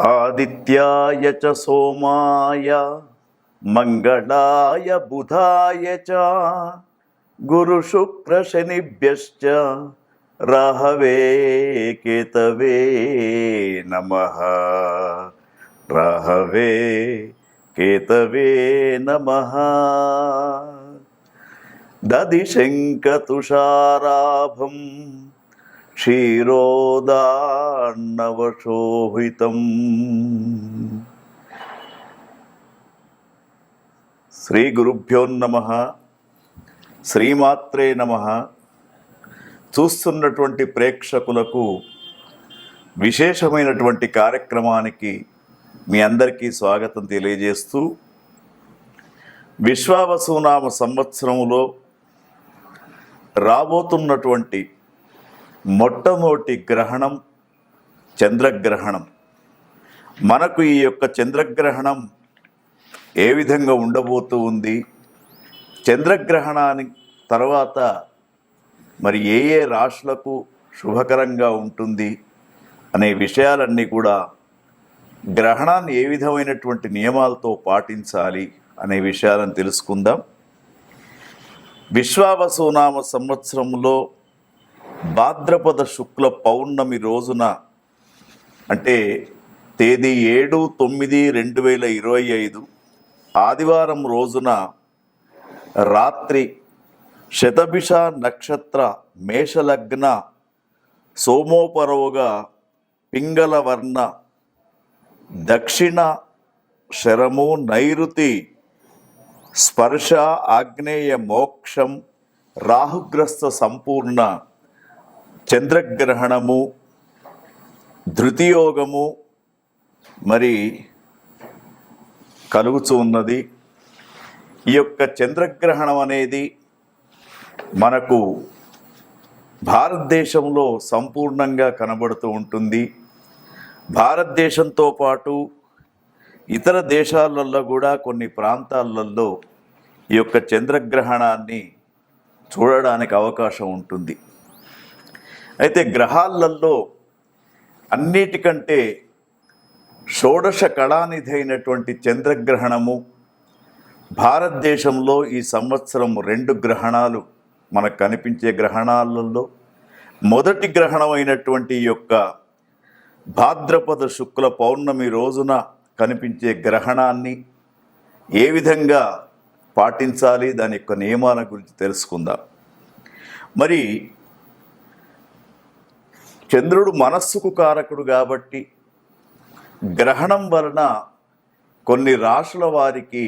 ఆదిత్యాయ చ సోమాయ మంగళాయ బుధాయ చ గురు శుక్ర శనిభ్యశ్చ రాహవే కేతవే నమః. రాహవే కేతవే నమః. దదిశంకతుషారాభం క్షీరోదార్ణవశోభితం. శ్రీ గురుభ్యో నమః. శ్రీమాత్రే నమః. చూస్తున్నటువంటి ప్రేక్షకులకు విశేషమైనటువంటి కార్యక్రమానికి మీ అందరికీ స్వాగతం తెలియజేస్తూ, విశ్వావసునామ సంవత్సరములో రాబోతున్నటువంటి మొట్టమొదటి గ్రహణం చంద్రగ్రహణం. మనకు ఈ యొక్క చంద్రగ్రహణం ఏ విధంగా ఉండబోతూ ఉంది, చంద్రగ్రహణానికి తర్వాత మరి ఏ ఏ రాశులకు శుభకరంగా ఉంటుంది అనే విషయాలన్నీ కూడా, గ్రహణాన్ని ఏ విధమైనటువంటి నియమాలతో పాటించాలి అనే విషయాలను తెలుసుకుందాం. విశ్వావసునామ సంవత్సరంలో భాద్రపద శుక్ల పౌర్ణమి రోజున, అంటే తేదీ 7/9/2025 ఆదివారం రోజున రాత్రి శతభిష నక్షత్ర మేషలగ్న సోమోపరోగా పింగళవర్ణ దక్షిణ శరము నైరుతి స్పర్శ ఆగ్నేయ మోక్షం రాహుగ్రస్త సంపూర్ణ చంద్రగ్రహణము ధృతియోగము మరి కలుగుతూ ఉన్నది. ఈ యొక్క చంద్రగ్రహణం అనేది మనకు భారతదేశంలో సంపూర్ణంగా కనబడుతూ ఉంటుంది. భారతదేశంతో పాటు ఇతర దేశాలలో కూడా కొన్ని ప్రాంతాలలో ఈ యొక్క చంద్రగ్రహణాన్ని చూడడానికి అవకాశం ఉంటుంది. అయితే గ్రహాలలో అన్నిటికంటే షోడశ కళానిధి అయినటువంటి చంద్రగ్రహణము, భారతదేశంలో ఈ సంవత్సరం 2 గ్రహణాలు మనకు కనిపించే గ్రహణాలలో మొదటి గ్రహణం అయినటువంటి ఈ యొక్క భాద్రపద శుక్ల పౌర్ణమి రోజున కనిపించే గ్రహణాన్ని ఏ విధంగా పాటించాలి, దాని యొక్క నియమాల గురించి తెలుసుకుందాం. మరి చంద్రుడు మనస్సుకు కారకుడు కాబట్టి గ్రహణం వలన కొన్ని రాశుల వారికి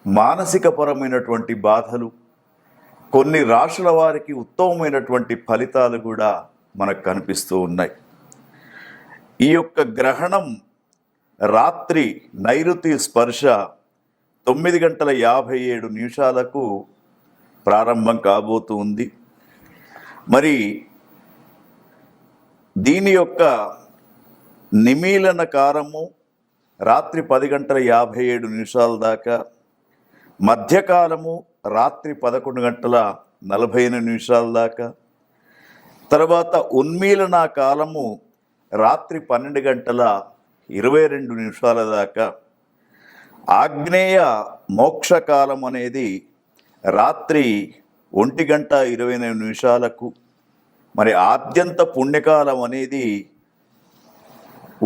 మానసికపరమైనటువంటి బాధలు, కొన్ని రాశుల వారికి ఉత్తమమైనటువంటి ఫలితాలు కూడా మనకు కనిపిస్తూ ఉన్నాయి. ఈ యొక్క గ్రహణం రాత్రి నైరుతి స్పర్శ 9:57 ప్రారంభం కాబోతూ ఉంది. మరి దీని యొక్క నిమీలన కాలము రాత్రి 10:57 దాకా, మధ్యకాలము రాత్రి 11:48 దాకా, తర్వాత ఉన్మీలన కాలము రాత్రి 12:22 దాకా, ఆగ్నేయ మోక్షకాలం అనేది రాత్రి 1:29, మరి ఆద్యంత పుణ్యకాలం అనేది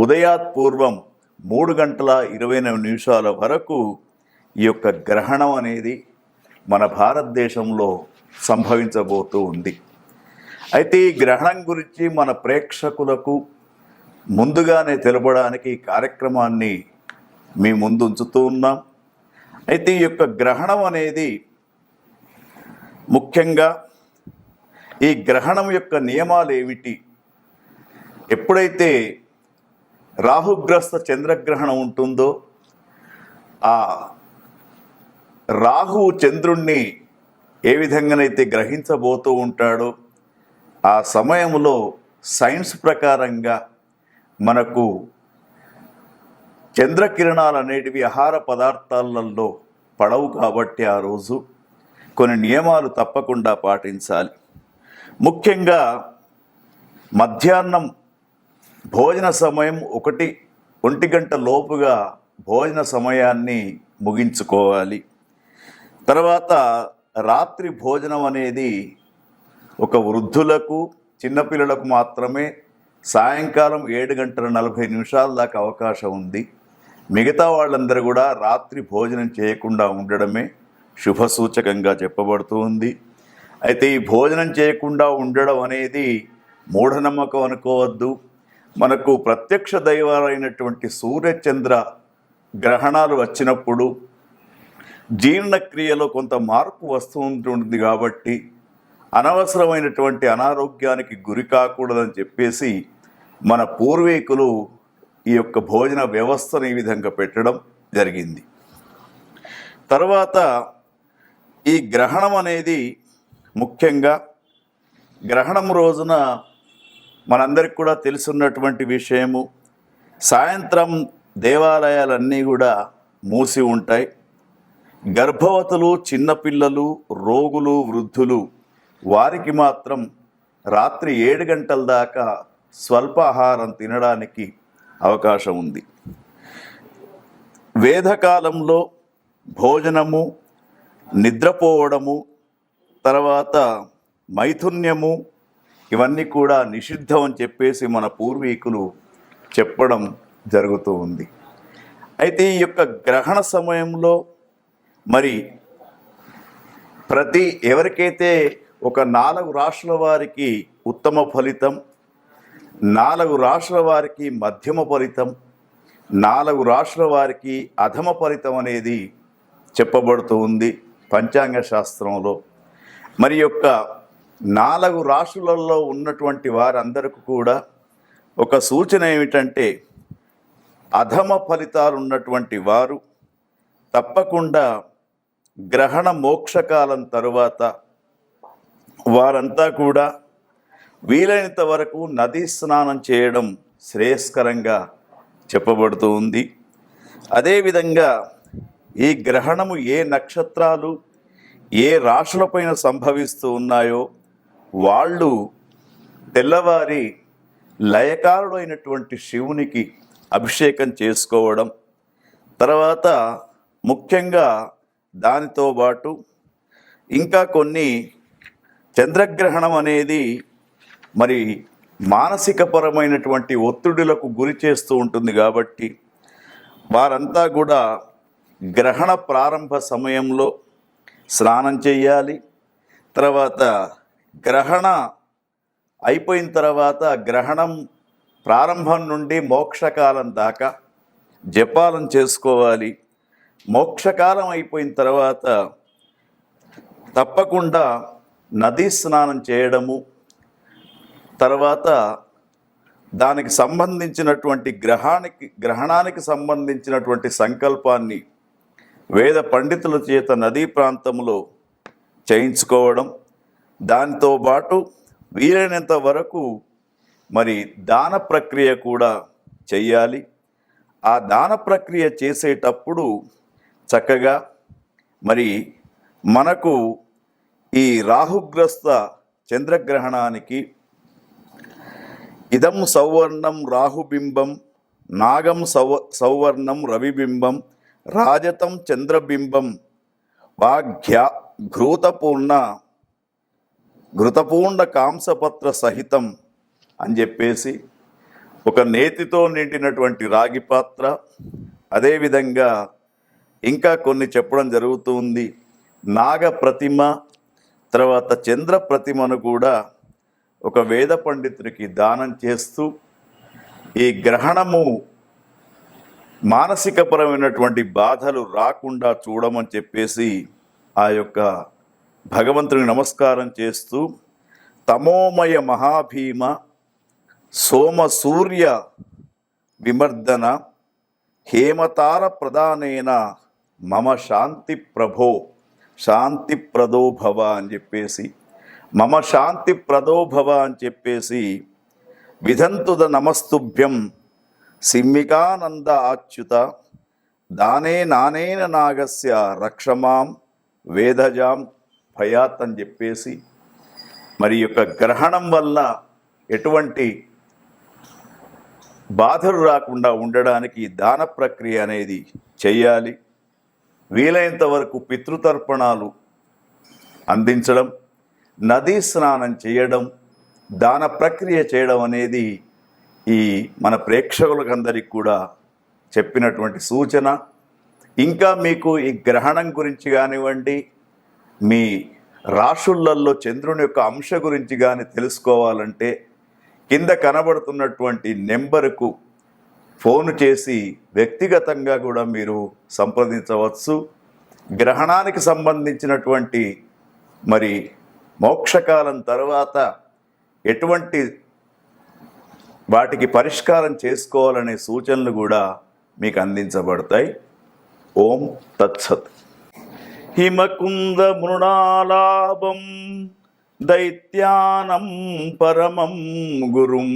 ఉదయాత్పూర్వం 3:29 వరకు ఈ యొక్క గ్రహణం అనేది మన భారతదేశంలో సంభవించబోతూ ఉంది. అయితే ఈ గ్రహణం గురించి మన ప్రేక్షకులకు ముందుగానే తెలపడానికి ఈ కార్యక్రమాన్ని మీ ముందు ఉంచుతూ ఉన్నాం. అయితే ఈ యొక్క గ్రహణం అనేది ముఖ్యంగా ఈ గ్రహణం యొక్క నియమాలు ఏమిటి, ఎప్పుడైతే రాహుగ్రస్త చంద్రగ్రహణం ఉంటుందో ఆ రాహువు చంద్రుణ్ణి ఏ విధంగానైతే గ్రహించబోతూ ఉంటాడో ఆ సమయంలో సైన్స్ ప్రకారంగా మనకు చంద్రకిరణాలు అనేటివి ఆహార పదార్థాలలో పడవు కాబట్టి ఆ రోజు కొన్ని నియమాలు తప్పకుండా పాటించాలి. ముఖ్యంగా మధ్యాహ్నం భోజన సమయం 1 1 గంట లోపుగా భోజన సమయాన్ని ముగించుకోవాలి. తర్వాత రాత్రి భోజనం అనేది ఒక వృద్ధులకు, చిన్నపిల్లలకు మాత్రమే సాయంకాలం 7:40 దాకా అవకాశం ఉంది. మిగతా వాళ్ళందరూ కూడా రాత్రి భోజనం చేయకుండా ఉండడమే శుభసూచకంగా చెప్పబడుతూ ఉంది. అయితే ఈ భోజనం చేయకుండా ఉండడం అనేది మూఢనమ్మకం అనుకోవద్దు. మనకు ప్రత్యక్ష దైవాలైనటువంటి సూర్యచంద్ర గ్రహణాలు వచ్చినప్పుడు జీర్ణక్రియలో కొంత మార్పు వస్తూ ఉంటుంది కాబట్టి అనవసరమైనటువంటి అనారోగ్యానికి గురి కాకూడదని చెప్పేసి మన పూర్వీకులు ఈ యొక్క భోజన వ్యవస్థను ఈ విధంగా పెట్టడం జరిగింది. తర్వాత ఈ గ్రహణం అనేది ముఖ్యంగా గ్రహణం రోజున మనందరికి కూడా తెలుసున్నటువంటి విషయము, సాయంత్రం దేవాలయాలన్నీ కూడా మూసి ఉంటాయి. గర్భవతులు, చిన్నపిల్లలు, రోగులు, వృద్ధులు వారికి మాత్రం రాత్రి 7 గంటల దాకా స్వల్పాహారం తినడానికి అవకాశం ఉంది. వేదకాలంలో భోజనము, నిద్రపోవడము, తర్వాత మైథున్యము ఇవన్నీ కూడా నిషిద్ధం అని చెప్పేసి మన పూర్వీకులు చెప్పడం జరుగుతూ ఉంది. అయితే ఈ యొక్క గ్రహణ సమయంలో మరి ఎవరికైతే ఒక 4 రాశుల వారికి ఉత్తమ ఫలితం, 4 రాశుల వారికి మధ్యమ ఫలితం, 4 రాశుల వారికి అధమ ఫలితం అనేది చెప్పబడుతూ ఉంది పంచాంగ శాస్త్రంలో. మరి యొక్క 4 రాశులలో ఉన్నటువంటి వారందరికీ కూడా ఒక సూచన ఏమిటంటే, అధమ ఫలితాలు ఉన్నటువంటి వారు తప్పకుండా గ్రహణ మోక్షకాలం తరువాత వారంతా కూడా వీలైనంత వరకు నదీ స్నానం చేయడం శ్రేయస్కరంగా చెప్పబడుతూ ఉంది. అదేవిధంగా ఈ గ్రహణము ఏ నక్షత్రాలు, ఏ రాశులపైన సంభవిస్తూ ఉన్నాయో వాళ్ళు తెల్లవారి లయకారుడు అయినటువంటి శివునికి అభిషేకం చేసుకోవడం, తర్వాత ముఖ్యంగా దానితో పాటు ఇంకా కొన్ని చంద్రగ్రహణం అనేది మరి మానసికపరమైనటువంటి ఒత్తిడులకు గురి చేస్తూ ఉంటుంది కాబట్టి వారంతా కూడా గ్రహణ ప్రారంభ సమయంలో స్నానం చేయాలి. తర్వాత గ్రహణ అయిపోయిన తర్వాత గ్రహణం ప్రారంభం నుండి మోక్షకాలం దాకా జపాలను చేసుకోవాలి. మోక్షకాలం అయిపోయిన తర్వాత తప్పకుండా నదీ స్నానం చేయడము, తర్వాత దానికి సంబంధించినటువంటి గ్రహణానికి సంబంధించినటువంటి సంకల్పాన్ని వేద పండితుల చేత నదీ ప్రాంతంలో చేయించుకోవడం, దానితో పాటు వీలైనంత వరకు మరి దాన ప్రక్రియ కూడా చెయ్యాలి. ఆ దాన ప్రక్రియ చేసేటప్పుడు చక్కగా మరి మనకు ఈ రాహుగ్రస్త చంద్రగ్రహణానికి ఇదం సౌవర్ణం రాహుబింబం, నాగం సౌవర్ణం రవిబింబం, రాజతం చంద్రబింబం, ఘృతపూర్ణ కాంసపత్ర సహితం అని చెప్పేసి ఒక నేతితో నిండినటువంటి రాగి పాత్ర, అదేవిధంగా ఇంకా కొన్ని చెప్పడం జరుగుతుంది. నాగ ప్రతిమ, తర్వాత చంద్ర ప్రతిమను కూడా ఒక వేద పండితుడికి దానం చేస్తూ ఈ గ్రహణము మానసికపరమైనటువంటి బాధలు రాకుండా చూడమని చెప్పేసి ఆ యొక్క భగవంతుని నమస్కారం చేస్తూ తమోమయ మహాభీమ సోమ సూర్య విమర్దన హేమతార ప్రధానేన మమ శాంతి ప్రదో భవ అని చెప్పేసి మమ శాంతి ప్రదో భవ అని చెప్పేసి విధంతుద నమస్తుభ్యం సిమ్మికానంద ఆచ్యుత దానే నానేన నాగస్య రక్షమాం వేదజాం భయాత్ అని చెప్పేసి మరి యొక్క గ్రహణం వల్ల ఎటువంటి బాధలు రాకుండా ఉండడానికి దాన ప్రక్రియ అనేది చేయాలి. వీలైనంత వరకు పితృతర్పణాలు అందించడం, నదీ స్నానం చేయడం, దాన ప్రక్రియ చేయడం అనేది ఈ మన ప్రేక్షకులకందరికీ కూడా చెప్పినటువంటి సూచన. ఇంకా మీకు ఈ గ్రహణం గురించి కానివ్వండి, మీ రాశులలో చంద్రుని యొక్క అంశ గురించి కానీ తెలుసుకోవాలంటే కింద కనబడుతున్నటువంటి నెంబరుకు ఫోన్ చేసి వ్యక్తిగతంగా కూడా మీరు సంప్రదించవచ్చు. గ్రహణానికి సంబంధించినటువంటి మరి మోక్షకాలం తర్వాత ఎటువంటి వాటికి పరిష్కారం చేసుకోవాలనే సూచనలు కూడా మీకు అందించబడతాయి. ఓం తత్సత్. హిమకుంద మృణాలాభం దైత్యానం పరమం గురుం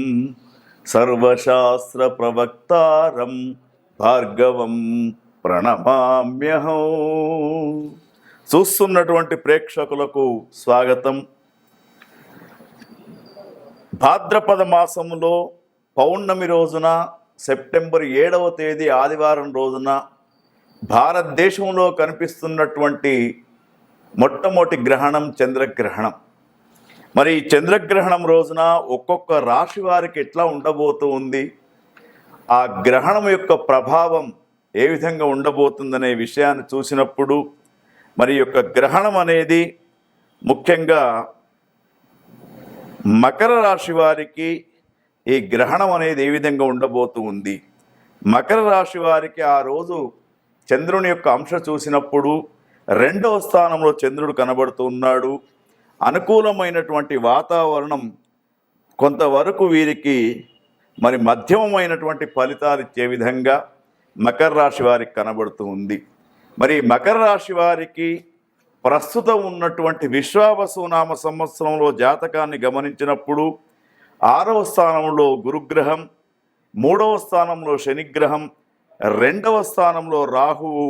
సర్వశాస్త్ర ప్రవక్తారం భార్గవం ప్రణమామ్యహం. చూస్తున్నటువంటి ప్రేక్షకులకు స్వాగతం. భాద్రపద మాసంలో పౌర్ణమి రోజున సెప్టెంబర్ 7వ తేదీ ఆదివారం రోజున భారతదేశంలో కనిపిస్తున్నటువంటి మొట్టమొదటి గ్రహణం చంద్రగ్రహణం. మరి ఈ చంద్రగ్రహణం రోజున ఒక్కొక్క రాశి వారికి ఎట్లా ఉండబోతూ ఉంది, ఆ గ్రహణం యొక్క ప్రభావం ఏ విధంగా ఉండబోతుందనే విషయాన్ని చూసినప్పుడు మరి యొక్క గ్రహణం అనేది ముఖ్యంగా మకర రాశి వారికి ఈ గ్రహణం అనేది ఏ విధంగా ఉండబోతూ ఉంది. మకర రాశి వారికి ఆ రోజు చంద్రుని యొక్క అంశ చూసినప్పుడు 2వ స్థానంలో చంద్రుడు కనబడుతూ ఉన్నాడు. అనుకూలమైనటువంటి వాతావరణం కొంతవరకు వీరికి మరి మధ్యమమైనటువంటి ఫలితాలు ఇచ్చే విధంగా మకర రాశి వారికి కనబడుతూ ఉంది. మరి మకర రాశి వారికి ప్రస్తుతం ఉన్నటువంటి విశ్వావసునామ సంవత్సరంలో జాతకాన్ని గమనించినప్పుడు 6వ స్థానంలో గురుగ్రహం, 3వ స్థానంలో శనిగ్రహం, 2వ స్థానంలో రాహువు,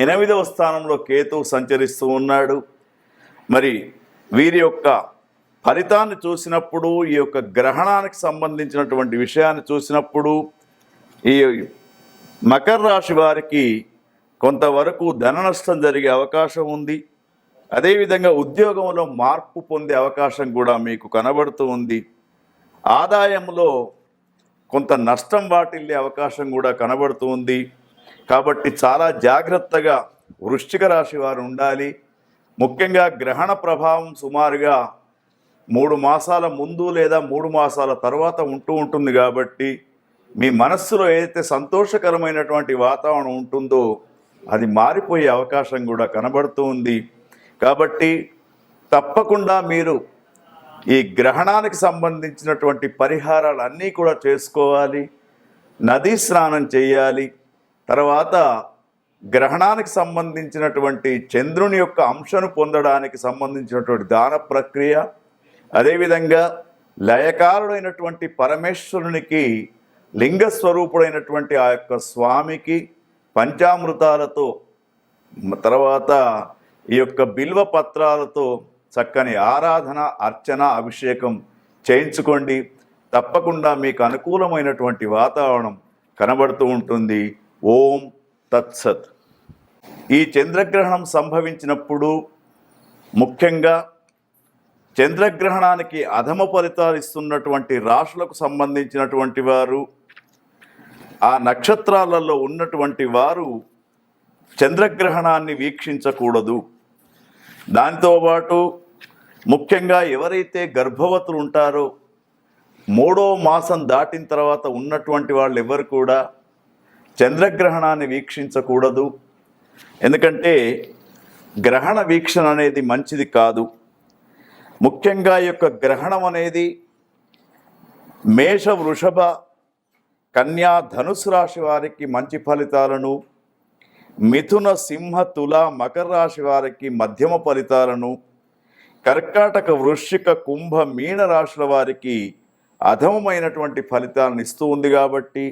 8వ స్థానంలో కేతువు సంచరిస్తూ ఉన్నాడు. మరి వీరి యొక్క ఫలితాన్ని చూసినప్పుడు, ఈ యొక్క గ్రహణానికి సంబంధించినటువంటి విషయాన్ని చూసినప్పుడు ఈ మకర రాశి వారికి కొంతవరకు ధన నష్టం జరిగే అవకాశం ఉంది. అదేవిధంగా ఉద్యోగంలో మార్పు పొందే అవకాశం కూడా మీకు కనబడుతూ ఉంది. ఆదాయంలో కొంత నష్టం వాటిల్లే అవకాశం కూడా కనబడుతూ ఉంది. కాబట్టి చాలా జాగ్రత్తగా వృశ్చిక రాశి వారు ఉండాలి. ముఖ్యంగా గ్రహణ ప్రభావం సుమారుగా 3 మాసాల ముందు లేదా 3 మాసాల తర్వాత ఉంటుంది కాబట్టి మీ మనస్సులో ఏదైతే సంతోషకరమైనటువంటి వాతావరణం ఉంటుందో అది మారిపోయే అవకాశం కూడా కనబడుతూ ఉంది. కాబట్టి తప్పకుండా మీరు ఈ గ్రహణానికి సంబంధించినటువంటి పరిహారాలు అన్నీ కూడా చేసుకోవాలి. నదీ స్నానం చేయాలి. తర్వాత గ్రహణానికి సంబంధించినటువంటి చంద్రుని యొక్క అంశను పొందడానికి సంబంధించినటువంటి దాన ప్రక్రియ, అదేవిధంగా లయకారుడైనటువంటి పరమేశ్వరునికి లింగ స్వరూపుడైనటువంటి ఆ యొక్క స్వామికి పంచామృతాలతో తర్వాత ఈ యొక్క బిల్వ పత్రాలతో చక్కని ఆరాధన, అర్చన, అభిషేకం చేయించుకోండి. తప్పకుండా మీకు అనుకూలమైనటువంటి వాతావరణం కనబడుతూ ఉంటుంది. ఓం తత్సత్. ఈ చంద్రగ్రహణం సంభవించినప్పుడు ముఖ్యంగా చంద్రగ్రహణానికి అధమ ఫలితాలు ఇస్తున్నటువంటి రాశులకు సంబంధించినటువంటి వారు, ఆ నక్షత్రాలలో ఉన్నటువంటి వారు చంద్రగ్రహణాన్ని వీక్షించకూడదు. దానితో పాటు ముఖ్యంగా ఎవరైతే గర్భవతులు ఉంటారో 3వ మాసం దాటిన తర్వాత ఉన్నటువంటి వాళ్ళు ఎవరు కూడా చంద్రగ్రహణాన్ని వీక్షించకూడదు. ఎందుకంటే గ్రహణ వీక్షణ అనేది మంచిది కాదు. ముఖ్యంగా ఈ యొక్క గ్రహణం అనేది మేష, వృషభ, కన్యా, ధనుసు రాశి వారికి మంచి ఫలితాలను, మిథున, సింహ, తుల, మకర రాశి వారికి మధ్యమ ఫలితాలను, కర్కాటక, వృశ్చిక, కుంభ, మీన రాశుల వారికి అధమమైనటువంటి ఫలితాలను ఇస్తూ ఉంది. కాబట్టి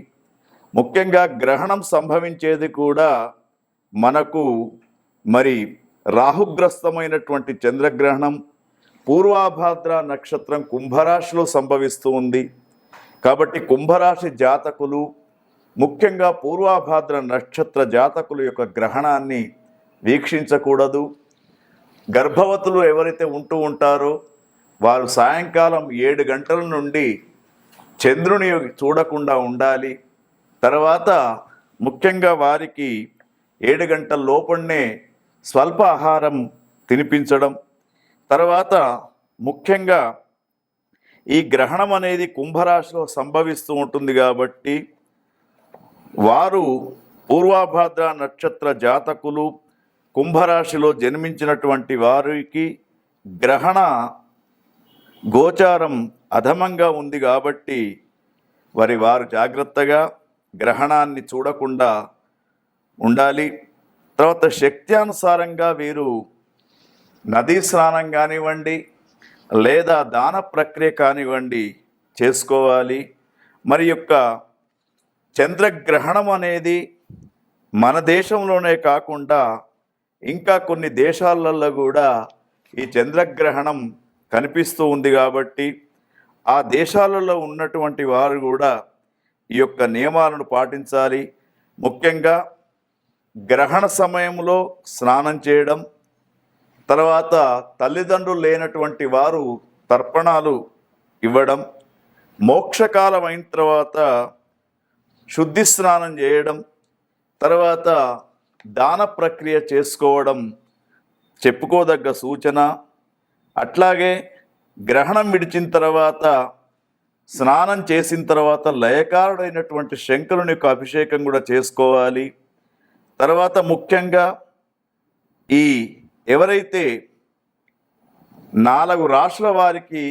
ముఖ్యంగా గ్రహణం సంభవించేది కూడా మనకు మరి రాహుగ్రస్తమైనటువంటి చంద్రగ్రహణం పూర్వాభాద్ర నక్షత్రం కుంభరాశిలో సంభవిస్తూ ఉంది. కాబట్టి కుంభరాశి జాతకులు, ముఖ్యంగా పూర్వాభాద్ర నక్షత్ర జాతకుల యొక్క గ్రహణాన్ని వీక్షించకూడదు. గర్భవతులు ఎవరైతే ఉంటూ ఉంటారో వారు సాయంకాలం 7 గంటల నుండి చంద్రుని చూడకుండా ఉండాలి. తర్వాత ముఖ్యంగా వారికి 7 గంటల లోపలనే స్వల్ప ఆహారం తినిపించడం. తర్వాత ముఖ్యంగా ఈ గ్రహణం అనేది కుంభరాశిలో సంభవిస్తూ ఉంటుంది కాబట్టి వారు పూర్వాభాద్ర నక్షత్ర జాతకులు కుంభరాశిలో జన్మించినటువంటి వారికి గ్రహణ గోచారం అధమంగా ఉంది కాబట్టి వారు జాగ్రత్తగా గ్రహణాన్ని చూడకుండా ఉండాలి. తర్వాత శక్త్యానుసారంగా వీరు నదీ స్నానం కానివ్వండి లేదా దాన ప్రక్రియ కానివ్వండి చేసుకోవాలి. మరి యొక్క చంద్రగ్రహణం అనేది మన దేశంలోనే కాకుండా ఇంకా కొన్ని దేశాలలో కూడా ఈ చంద్రగ్రహణం కనిపిస్తూ ఉంది కాబట్టి ఆ దేశాలలో ఉన్నటువంటి వారు కూడా ఈ యొక్క నియమాలను పాటించాలి. ముఖ్యంగా గ్రహణ సమయంలో స్నానం చేయడం, తర్వాత తల్లిదండ్రులు లేనటువంటి వారు తర్పణాలు ఇవ్వడం, మోక్షకాలం అయిన తర్వాత శుద్ధి స్నానం చేయడం, తర్వాత దాన ప్రక్రియ చేసుకోవడం చెప్పుకోదగ్గ సూచన. అట్లాగే గ్రహణం విడిచిన తర్వాత స్నానం చేసిన తర్వాత లయకారుడైనటువంటి శంకరుని యొక్క అభిషేకం కూడా చేసుకోవాలి. తర్వాత ముఖ్యంగా ఈ ఎవరైతే 4 రాశుల వారికి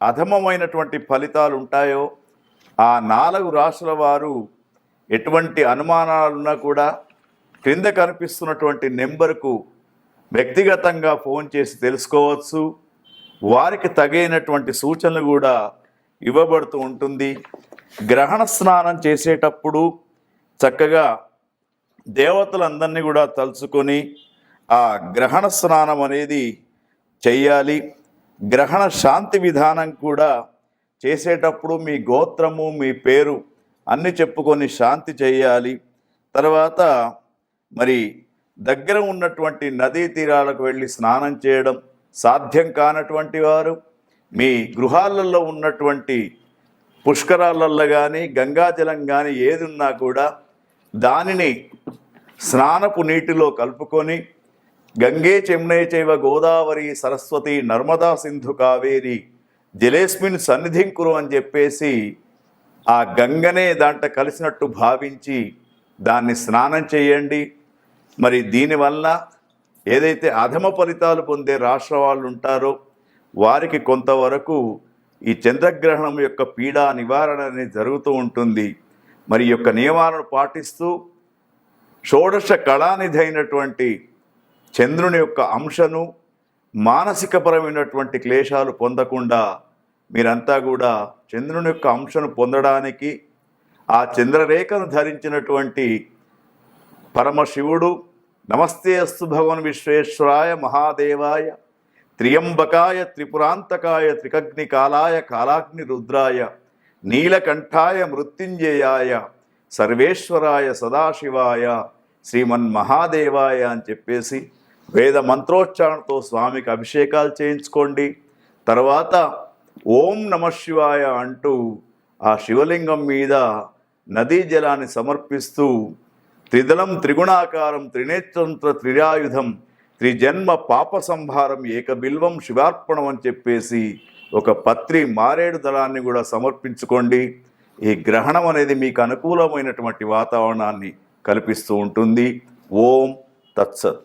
అధమమైనటువంటి ఫలితాలు ఉంటాయో ఆ 4 రాశుల వారు ఎటువంటి అనుమానాలున్నా కూడా క్రింద కనిపిస్తున్నటువంటి నెంబర్కు వ్యక్తిగతంగా ఫోన్ చేసి తెలుసుకోవచ్చు. వారికి తగినటువంటి సూచనలు కూడా ఇవ్వబడుతూ ఉంటుంది. గ్రహణ స్నానం చేసేటప్పుడు చక్కగా దేవతలందరినీ కూడా తలుచుకొని ఆ గ్రహణ స్నానం అనేది చెయ్యాలి. గ్రహణ శాంతి విధానం కూడా చేసేటప్పుడు మీ గోత్రము, మీ పేరు అన్నీ చెప్పుకొని శాంతి చేయాలి. తర్వాత మరి దగ్గర ఉన్నటువంటి నదీ తీరాలకు వెళ్ళి స్నానం చేయడం సాధ్యం కానటువంటి వారు మీ గృహాలలో ఉన్నటువంటి పుష్కరాలలో కానీ గంగాజలం కానీ ఏది ఉన్నా కూడా దానిని స్నానపు నీటిలో కలుపుకొని గంగే చెమ్నే చైవ గోదావరి సరస్వతి నర్మదా సింధు కావేరి జలేస్మిన్ సన్నిధిం కురు అని చెప్పేసి ఆ గంగనే దాంట్లో కలిసినట్టు భావించి దాన్ని స్నానం చేయండి. మరి దీనివల్ల ఏదైతే అధమ ఫలితాలు పొందే రాష్ట్ర వాళ్ళు ఉంటారో వారికి కొంతవరకు ఈ చంద్రగ్రహణం యొక్క పీడా నివారణ అనేది జరుగుతూ ఉంటుంది. మరి ఈ యొక్క నియమాలను పాటిస్తూ షోడశ కళానిధి అయినటువంటి చంద్రుని యొక్క అంశను మానసికపరమైనటువంటి క్లేశాలు పొందకుండా మీరంతా కూడా చంద్రుని యొక్క అంశను పొందడానికి ఆ చంద్రరేఖను ధరించినటువంటి పరమశివుడు నమస్తే అస్తు భగవన్ విశ్వేశ్వరాయ మహాదేవాయ త్రియంబకాయ త్రిపురాంతకాయ త్రికగ్ని కాలాయ కాలాగ్ని రుద్రాయ నీలకంఠాయ మృత్యుంజయాయ సర్వేశ్వరాయ సదాశివాయ శ్రీమన్మహాదేవాయ అని చెప్పేసి వేద మంత్రోచ్చారణతో స్వామికి అభిషేకాలు చేయించుకోండి. తర్వాత ఓం నమ శివాయ అంటూ ఆ శివలింగం మీద నదీ జలాన్ని సమర్పిస్తూ త్రిదళం త్రిగుణాకారం త్రినేత్రంత్ర త్రిరాయుధం త్రిజన్మ పాప సంహారం ఏకబిల్వం శివార్పణం అని చెప్పేసి ఒక పత్రి మారేడు దళాన్ని కూడా సమర్పించుకోండి. ఈ గ్రహణం అనేది మీకు అనుకూలమైనటువంటి వాతావరణాన్ని కల్పిస్తూ ఉంటుంది. ఓం తత్సత్.